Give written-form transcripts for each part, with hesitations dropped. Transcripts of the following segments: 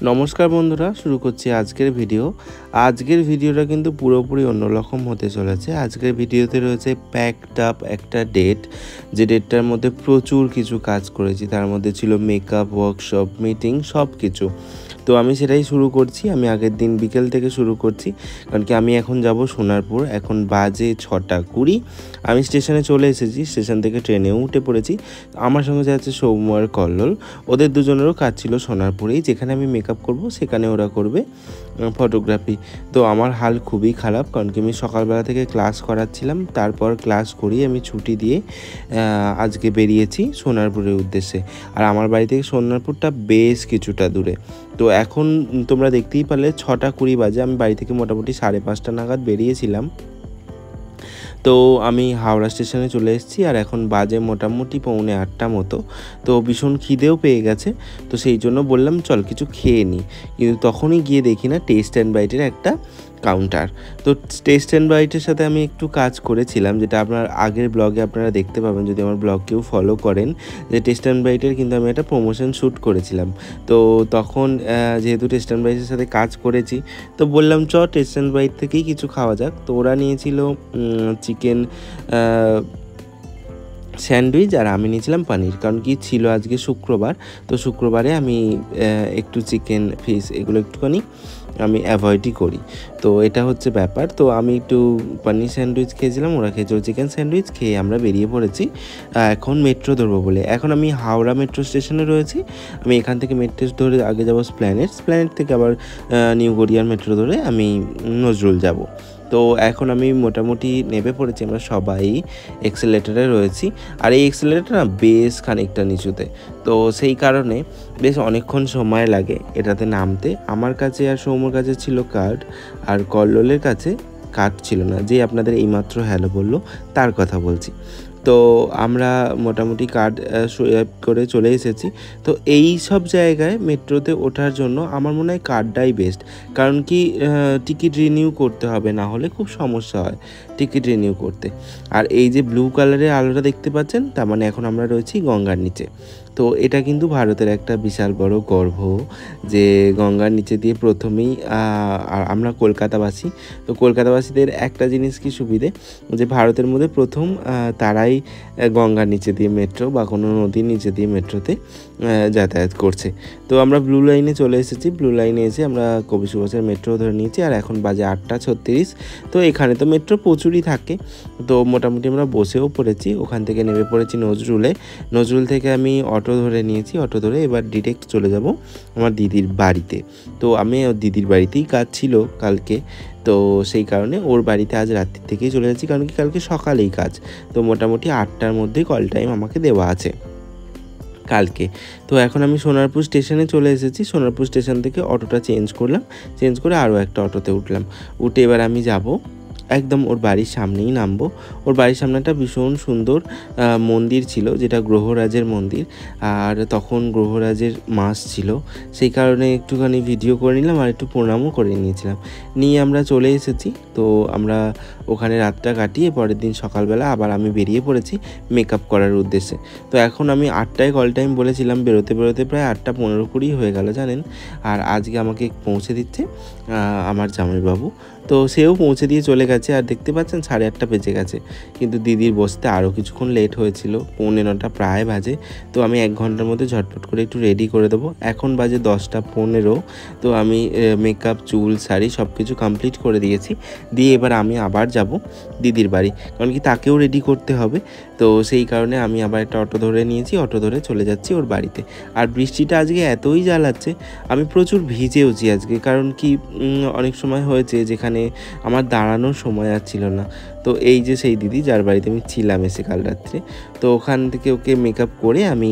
নমস্কার বন্ধুরা, শুরু করছি আজকের ভিডিও। আজকের ভিডিওটা কিন্তু পুরোপুরি অন্যরকম হতে চলেছে। আজকের ভিডিওতে রয়েছে প্যাকড আপ একটা ডেট, যে ডেটটার মধ্যে প্রচুর কিছু কাজ করেছি। তার মধ্যে ছিল মেকআপ, ওয়ার্কশপ, মিটিং, সব কিছু। তো আমি সেটাই শুরু করছি। আমি আগের দিন বিকেল থেকে শুরু করছি, কারণ কি আমি এখন যাব সোনারপুর। এখন বাজে 6:20। আমি স্টেশনে চলে এসেছি, স্টেশন থেকে ট্রেনেও উঠে পড়েছি। আমার সঙ্গে যাচ্ছে সৌম্য আর কল্লোল। ওদের দুজনেরও কাজ ছিল সোনারপুরেই, যেখানে আমি মেকআপ করব সেখানে ওরা করবে ফটোগ্রাফি। তো আমার হাল খুবই খারাপ, কারণ কি আমি সকালবেলা থেকে ক্লাস করাচ্ছিলাম, তারপর ক্লাস করিয়ে আমি ছুটি দিয়ে আজকে বেরিয়েছি সোনারপুরের উদ্দেশ্যে। আর আমার বাড়ি থেকে সোনারপুরটা বেশ কিছুটা দূরে। তো এখন তোমরা দেখতেই পারলে 6:20 বাজে। আমি বাড়ি থেকে মোটামুটি 5:30 নাগাদ বেরিয়েছিলাম। তো আমি হাওড়া স্টেশনে চলে এসেছি, আর এখন বাজে মোটামুটি 7:45 মতো। তো ভীষণ খিদেও পেয়ে গেছে, তো সেই জন্য বললাম চল কিছু খেয়ে নিই। কিন্তু তখনই গিয়ে দেখি না টেস্ট অ্যান্ড বাইটের একটা কাউন্টার। তো টেস্ট অ্যান্ড বাইটের সাথে আমি একটু কাজ করেছিলাম, যেটা আপনার আগের ব্লগে আপনারা দেখতে পাবেন যদি আমার ব্লগ কেউ ফলো করেন, যে টেস্ট অ্যান্ড বাইটের কিন্তু আমি একটা প্রমোশন শ্যুট করেছিলাম। তো তখন যেহেতু টেস্ট অ্যান্ড বাইটের সাথে কাজ করেছি, তো বললাম টেস্ট অ্যান্ড বাইট থেকেই কিছু খাওয়া যাক। তো ওরা নিয়েছিল চিকেন স্যান্ডউইচ, আর আমি নিয়েছিলাম পনির। কারণ কি ছিল আজকে শুক্রবার, তো শুক্রবারে আমি একটু চিকেন, ফিশ এগুলো একটুখানি আমি অ্যাভয়েডই করি। তো এটা হচ্ছে ব্যাপার। তো আমি একটু পনির স্যান্ডউইচ খেয়েছিলাম, ওরা খেয়েছিল চিকেন স্যান্ডউইচ। খেয়ে আমরা বেরিয়ে পড়েছি এখন মেট্রো ধরবো বলে। এখন আমি হাওড়া মেট্রো স্টেশনে রয়েছি। আমি এখান থেকে মেট্রো ধরে আগে যাবো স্প্ল্যানেড থেকে আবার নিউ গড়িয়ার মেট্রো ধরে আমি নজরুল যাব। তো এখন আমি মোটামুটি নেমে পড়েছি, আমরা সবাই এক্সেলেটারে রয়েছি। আর এই এক্সেলেটার না বেশ খানিকটা নিচুতে, তো সেই কারণে বেশ অনেকক্ষণ সময় লাগে এটাতে নামতে। আমার কাছে আর সৌম্যর কাছে ছিল কার্ড, আর কল্লোলের কাছে কার্ড ছিল না, যে আপনাদের এইমাত্র হ্যালো বললো তার কথা বলছি। তো আমরা মোটামুটি কার্ড সোয়াইপ করে চলে এসেছি। তো এই সব জায়গায় মেট্রোতে ওঠার জন্য আমার মনে হয় কার্ডটাই বেস্ট, কারণ কি টিকিট রিনিউ করতে হবে, না হলে খুব সমস্যা হয় টিকিট রিনিউ করতে। আর এই যে ব্লু কালারের আলোটা দেখতে পাচ্ছেন, তার মানে এখন আমরা রয়েছি গঙ্গার নিচে। তো এটা কিন্তু ভারতের একটা বিশাল বড় গর্ব, যে গঙ্গার নিচে দিয়ে প্রথমেই আমরা কলকাতাবাসী। তো কলকাতাবাসীদের একটা জিনিস কি সুবিধে, যে ভারতের মধ্যে প্রথম তারাই গঙ্গার নিচে দিয়ে মেট্রো বা কোনো নদীর নিচে দিয়ে মেট্রোতে যাতায়াত করছে। তো আমরা ব্লু লাইনে চলে এসেছি। ব্লু লাইনে এসে আমরা কবি সুভাষের মেট্রো ধরে নিয়েছি, আর এখন বাজে 8:36। তো এখানে তো মেট্রো প্রচুরই থাকে, তো মোটামুটি আমরা বসেও পড়েছি। ওখান থেকে নেমে পড়েছি নজরুল থেকে আমি অটো ধরে নিয়েছি। অটো ধরে এবার ডিরেক্ট চলে যাব আমার দিদির বাড়িতে। তো আমি ওর দিদির বাড়িতেই কাজ ছিল কালকে, তো সেই কারণে ওর বাড়িতে আজ রাত্রির থেকেই চলে যাচ্ছি, কারণ কি কালকে সকালেই কাজ। তো মোটামুটি 8টার মধ্যেই কল টাইম আমাকে দেওয়া আছে কালকে। তো এখন আমি সোনারপুর স্টেশনে চলে এসেছি। সোনারপুর স্টেশন থেকে অটোটা চেঞ্জ করে আরও একটা অটোতে উঠে এবার আমি যাব একদম ওর বাড়ির সামনেই নামবো। ওর বাড়ির সামনে একটা ভীষণ সুন্দর মন্দির ছিল, যেটা গ্রহরাজের মন্দির। আর তখন গ্রহরাজের মাস ছিল, সেই কারণে একটুখানি ভিডিও করে নিলাম আর একটু প্রণামও করে নিয়েছিলাম। নিয়ে আমরা চলে এসেছি। তো আমরা ওখানে রাতটা কাটিয়ে পরের দিন সকালবেলা আবার আমি বেরিয়ে পড়েছি মেকআপ করার উদ্দেশ্যে। তো এখন আমি 8টায় কল টাইম বলেছিলাম, বেরোতে প্রায় 8:15-20 হয়ে গেল জানেন। আর আজকে আমাকে পৌঁছে দিচ্ছে আমার জামাইবাবু। তো সেও পৌঁছে দিয়ে চলে গেছে, আর দেখতে পাচ্ছেন 8:30 বেজে গেছে। কিন্তু দিদির বসতে আরও কিছুক্ষণ লেট হয়েছিল, 9:45 প্রায় বাজে। তো আমি 1 ঘন্টার মধ্যে ঝটপট করে একটু রেডি করে দেবো। এখন বাজে 10:15। তো আমি মেকআপ, চুল, শাড়ি সব কিছু কমপ্লিট করে দিয়েছি। দিয়ে এবার আমি আবার যাব দিদির বাড়ি, কারণ কি তাকেও রেডি করতে হবে। তো সেই কারণে আমি আবার একটা অটো ধরে নিয়েছি, অটো ধরে চলে যাচ্ছি ওর বাড়িতে। আর বৃষ্টিটা আজকে এতই জ্বালাচ্ছে, আমি প্রচুর ভিজেওছি আজকে। কারণ কি অনেক সময় হয়েছে যেখানে আমার দাঁড়ানোর সময় আর ছিল না। তো এই যে সেই দিদি যার বাড়িতে আমি ছিলাম এসে কাল রাত্রে, তো ওখান থেকে ওকে মেকআপ করে আমি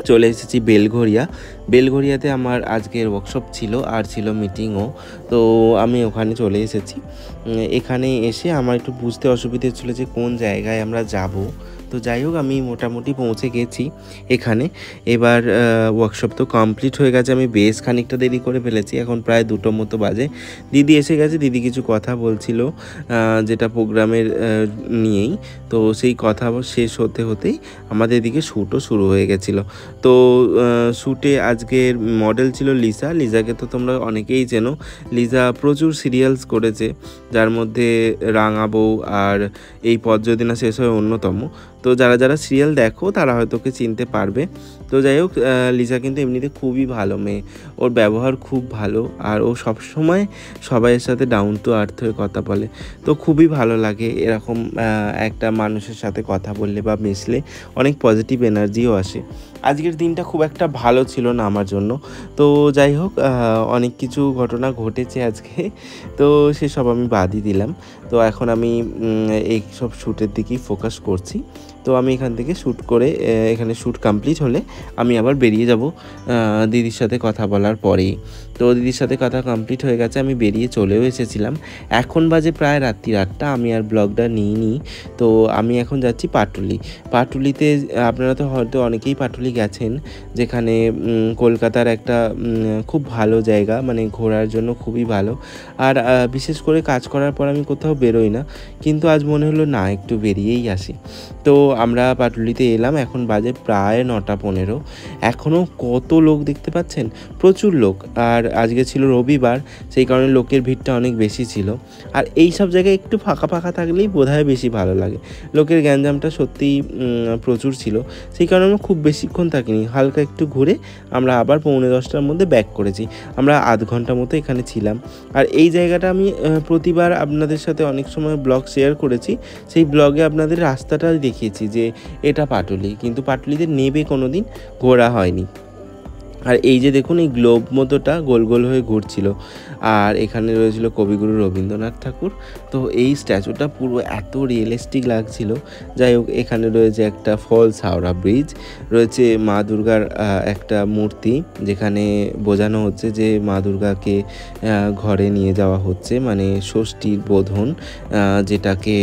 চলে এসেছি বেলঘরিয়াতে। আমার আজকের ওয়ার্কশপ ছিল, আর ছিল মিটিংও। তো আমি ওখানে চলে এসেছি। এখানে এসে আমার একটু বুঝতে অসুবিধা হচ্ছিলো যে কোন জায়গায় আমরা যাব। তো যাই হোক আমি মোটামুটি পৌঁছে গেছি এখানে। এবার ওয়ার্কশপ তো কমপ্লিট হয়ে গেছে, আমি বেশ খানিকটা দেরি করে ফেলেছি, এখন প্রায় 2টো মতো বাজে। দিদি এসে গেছে, দিদি কিছু কথা বলছিল যেটা প্রোগ্রামের নিয়েই। তো সেই কথা শেষ হতে হতেই আমাদের এদিকে শ্যুটও শুরু হয়ে গেছিলো। তো শ্যুটে আজকের মডেল ছিল লিজা। লিজাকে তো তোমরা অনেকেই চেনো। লিজা প্রচুর সিরিয়ালস করেছে, যার মধ্যে রাঙা বউ আর এই পথ যদি না শেষ হয় অন্যতম। তো যারা যারা সিরিয়াল দেখো তারা হয়তো ওকে চিনতে পারবে। তো যাই হোক, লিজা কিন্তু এমনিতে খুবই ভালো মেয়ে, ওর ব্যবহার খুব ভালো, আর ও সবসময় সবাইয়ের সাথে ডাউন টু আর্থ হয়ে কথা বলে। তো খুবই ভালো লাগে এরকম একটা মানুষের সাথে কথা বললে বা মিশলে, অনেক পজিটিভ এনার্জিও আসে। আজকের দিনটা খুব একটা ভালো ছিল না আমার জন্য। তো যাই হোক, অনেক কিছু ঘটনা ঘটেছে আজকে, তো সেসব আমি বাদই দিলাম। তো এখন আমি এই সব শ্যুটের দিকেই ফোকাস করছি। তো আমি এখান থেকে শ্যুট করে, এখানে শ্যুট কমপ্লিট হলে আমি আবার বেরিয়ে যাব দিদির সাথে কথা বলার পরেই। তো দিদির সাথে কথা কমপ্লিট হয়ে গেছে, আমি বেরিয়ে চলেও এসেছিলাম। এখন বাজে প্রায় রাত্রি 8টা, আমি আর ব্লগটা নিইনি। তো আমি এখন যাচ্ছি পাটুলি। পাটুলিতে আপনারা তো হয়তো অনেকেই পাটুলি গেছেন, যেখানে কলকাতার একটা খুব ভালো জায়গা, মানে ঘোরার জন্য খুবই ভালো। আর বিশেষ করে কাজ করার পর আমি কোথাও বেরোই না, কিন্তু আজ মনে হলো না, একটু বেরিয়েই আসি। তো আমরা পাটুলিতে এলাম, এখন বাজে প্রায় 9টা 15। এখনও কত লোক দেখতে পাচ্ছেন, প্রচুর লোক। আর আজকে ছিল রবিবার, সেই কারণে লোকের ভিড়টা অনেক বেশি ছিল। আর এই সব জায়গায় একটু ফাঁকা ফাঁকা থাকলেই বোধহয় বেশি ভালো লাগে। লোকের গ্যাঞ্জামটা সত্যিই প্রচুর ছিল, সেই কারণে আমরা খুব বেশিক্ষণ থাকিনি, হালকা একটু ঘুরে আমরা আবার 9:45টার মধ্যে ব্যাক করেছি। আমরা আধ ঘন্টা মতো এখানে ছিলাম। আর এই জায়গাটা আমি প্রতিবার আপনাদের সাথে অনেক সময় ব্লগ শেয়ার করেছি, সেই ব্লগে আপনাদের রাস্তাটা দেখিয়েছি যে এটা পাটুলি, কিন্তু পাটুলিতে নেবে কোনো দিন ঘোরা হয়নি। আর এই যে দেখুন, এই গ্লোব মতোটা গোল গোল হয়ে ঘুরছিল, আর এখানে রয়েছিল কবিগুরু রবীন্দ্রনাথ ঠাকুর। তো এই স্ট্যাচুটা পুরো এত রিয়েলিস্টিক লাগছিল। যাই হোক, এখানে রয়েছে একটা ফলস হাওড়া ব্রিজ, রয়েছে মা দুর্গার একটা মূর্তি, যেখানে বোঝানো হচ্ছে যে মা দুর্গাকে ঘরে নিয়ে যাওয়া হচ্ছে, মানে ষষ্ঠীর বোধন, যেটাকে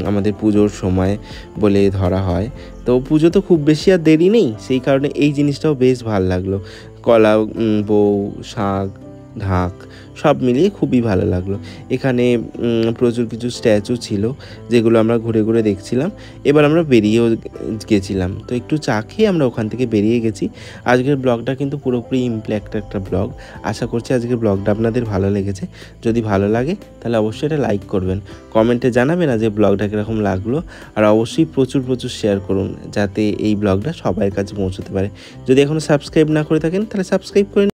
আমাদের পুজোর সময় বলে ধরা হয়। তো পুজো তো খুব বেশি আর দেরি নেই, সেই কারণে এই জিনিসটাও বেশ ভালো লাগলো। কলা, বউ, শাক, ঢাক সব মিলিয়ে খুবই ভালো লাগলো। এখানে প্রচুর কিছু স্ট্যাচু ছিল, যেগুলো আমরা ঘুরে ঘুরে দেখছিলাম। এবার আমরা বেরিয়েও গেছিলাম, তো একটু চা খেয়ে আমরা ওখান থেকে বেরিয়ে গেছি। আজকের ব্লগটা কিন্তু পুরোপুরি ইমপ্যাক্ট একটা ব্লগ। আশা করছি আজকের ব্লগটা আপনাদের ভালো লেগেছে। যদি ভালো লাগে তাহলে অবশ্যই এটা লাইক করবেন, কমেন্টে জানাবেন যে ব্লগটা কীরকম লাগলো। আর অবশ্যই প্রচুর প্রচুর শেয়ার করুন, যাতে এই ব্লগটা সবার কাছে পৌঁছতে পারে। যদি এখনও সাবস্ক্রাইব না করে থাকেন তাহলে সাবস্ক্রাইব করে